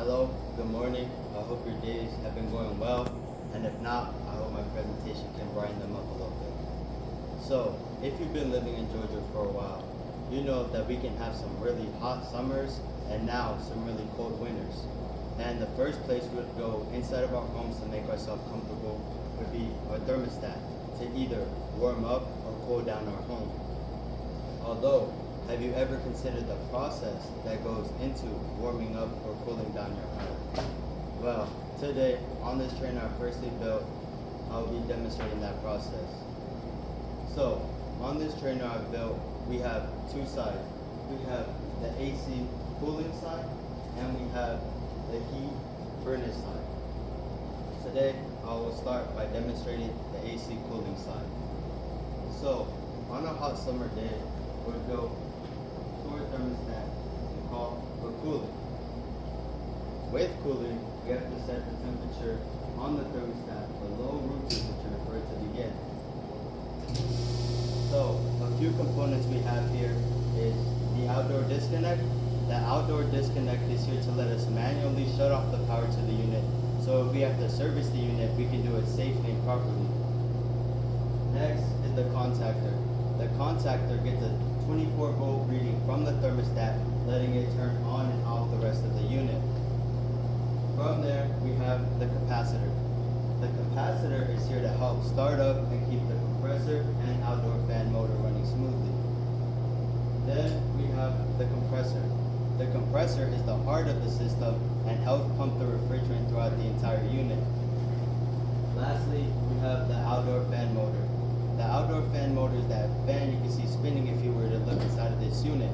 Hello, good morning. I hope your days have been going well, and if not, I hope my presentation can brighten them up a little bit. So, if you've been living in Georgia for a while, you know that we can have some really hot summers and now some really cold winters. And the first place we would go inside of our homes to make ourselves comfortable would be our thermostat to either warm up or cool down our home. Although, have you ever considered the process that goes into warming up or cooling down your home? Well, today, on this trainer I personally built, I'll be demonstrating that process. So, on this trainer I built, we have two sides. We have the AC cooling side, and we have the heat furnace side. Today, I will start by demonstrating the AC cooling side. So, on a hot summer day, we'll go to our thermostat and call for cooling. With cooling, we have to set the temperature on the thermostat below room temperature for it to begin. So, a few components we have here is the outdoor disconnect. The outdoor disconnect is here to let us manually shut off the power to the unit. So if we have to service the unit, we can do it safely and properly. Next is the contactor. The contactor gets a 24-volt reading from the thermostat, letting it turn on and off the rest of the unit. From there, we have the capacitor. The capacitor is here to help start up and keep the compressor and outdoor fan motor running smoothly. Then we have the compressor. The compressor is the heart of the system and helps pump the refrigerant throughout the entire unit. Lastly, we have the outdoor fan motor. The outdoor fan motor is that fan you can see spinning if you were to look inside of this unit.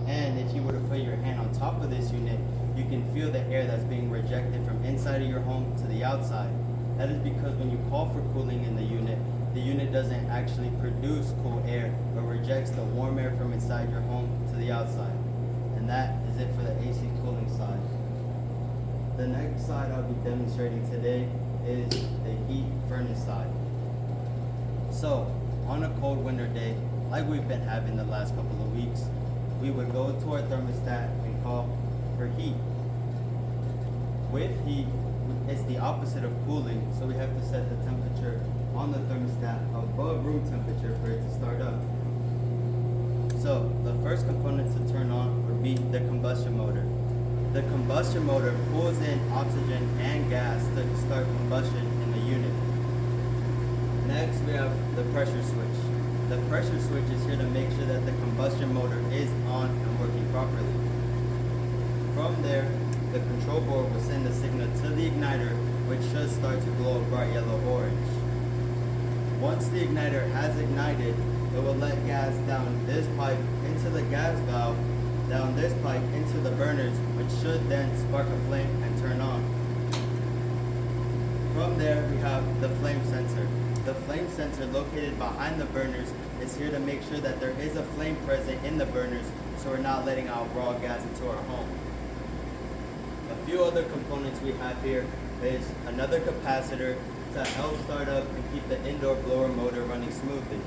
And if you were to put your hand on top of this unit, you can feel the air that's being rejected from inside of your home to the outside. That is because when you call for cooling in the unit doesn't actually produce cool air, but rejects the warm air from inside your home to the outside. And that is it for the AC cooling side. The next side I'll be demonstrating today is the heat furnace side. So, on a cold winter day, like we've been having the last couple of weeks, we would go to our thermostat and call for heat. With heat, it's the opposite of cooling, so we have to set the temperature on the thermostat above room temperature for it to start up. So, the first component to turn on would be the combustion motor. The combustion motor pulls in oxygen and gas to start combustion in the unit. Next, we have the pressure switch. The pressure switch is here to make sure that the combustion motor is on and working properly. From there, the control board will send a signal to the igniter, which should start to glow a bright yellow-orange. Once the igniter has ignited, it will let gas down this pipe into the gas valve, down this pipe into the burners, which should then spark a flame and turn on. From there, we have the flame sensor. The flame sensor located behind the burners is here to make sure that there is a flame present in the burners, so we're not letting out raw gas into our home. A few other components we have here is another capacitor to help start up and keep the indoor blower motor running smoothly.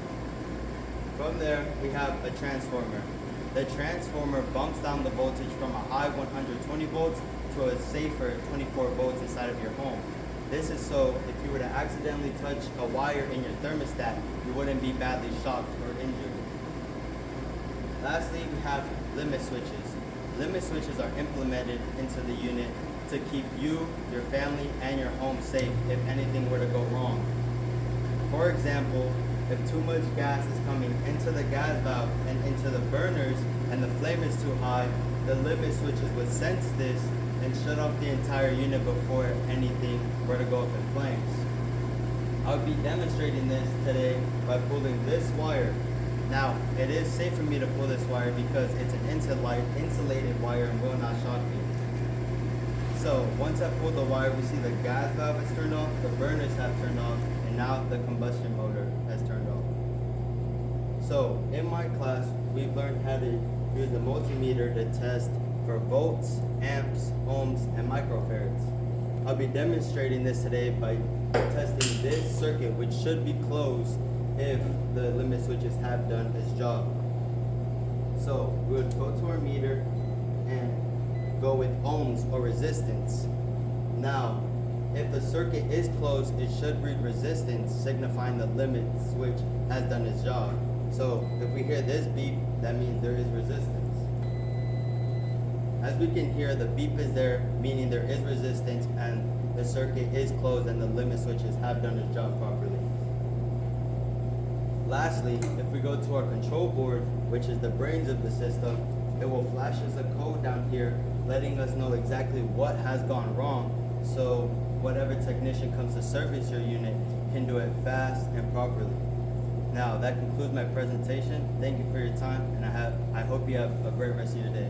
From there, we have a transformer. The transformer bumps down the voltage from a high 120 volts to a safer 24 volts inside of your home. This is so if you were to accidentally touch a wire in your thermostat, you wouldn't be badly shocked or injured. Lastly, we have limit switches. Limit switches are implemented into the unit to keep you, your family, and your home safe if anything were to go wrong. For example, if too much gas is coming into the gas valve and into the burners and the flame is too high, the limit switches would sense this and shut off the entire unit before anything were to go up in flames. I'll be demonstrating this today by pulling this wire. Now, it is safe for me to pull this wire because it's an insulated wire and will not shock me. So, once I pull the wire, we see the gas valve is turned off, the burners have turned off, and now the combustion motor has turned off. So, in my class, we've learned how to use the multimeter to test for volts, amps, ohms, and microfarads. I'll be demonstrating this today by testing this circuit, which should be closed if the limit switches have done its job. So we would go to our meter and go with ohms or resistance. Now, if the circuit is closed, it should read resistance, signifying the limit switch has done its job. So if we hear this beep, that means there is resistance. As we can hear, the beep is there, meaning there is resistance and the circuit is closed and the limit switches have done its job properly. Lastly, if we go to our control board, which is the brains of the system, it will flash us a code down here letting us know exactly what has gone wrong, so whatever technician comes to service your unit can do it fast and properly. Now that concludes my presentation. Thank you for your time, and I hope you have a great rest of your day.